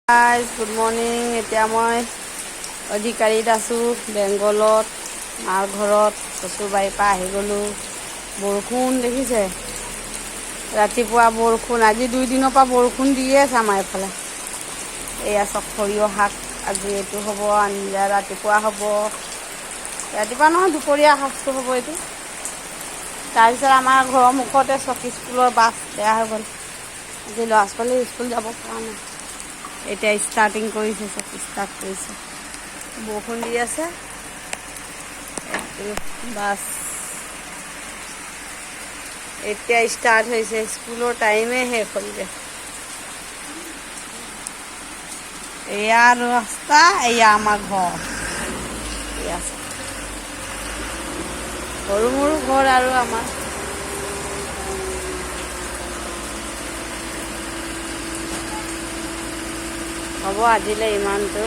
Guys, good morning. এতিয়া মই অধিকাৰীত আছোঁ বেংগলত মাৰ ঘৰত শ্বশুৰবাৰীৰ পৰা আহি গ'লোঁ। বৰষুণ দেখিছে ৰাতিপুৱা বৰষুণ আজি 2 দিনৰ পৰা বৰষুণ দিয়ে আছে আমাৰ এইফালে। এয়া চব সৰিয়হ শাক আজি এইটো হ'ব আঞ্জা ৰাতিপুৱা হ'ব ৰাতিপুৱা নহয় দুপৰীয়া সাজটো হ'ব এইটো। তাৰপিছত আমাৰ ঘৰৰ মুখতে চব স্কুলৰ বাছ বেয়া হৈ গ'ল আজি ল'ৰা ছোৱালী স্কুল যাব পৰা নাই। এতিয়া ষ্টাৰ্টিং কৰিছে চব ষ্টাৰ্ট কৰিছে বৰষুণ দি আছে বাছ এতিয়া ষ্টাৰ্ট হৈছে স্কুলৰ টাইমে শেষ হ'লগৈ। এয়া ৰাস্তা এয়া আমাৰ ঘৰ এয়া সৰু সৰু ঘৰ আৰু আমাৰ হ'ব আজিলৈ ইমানটো।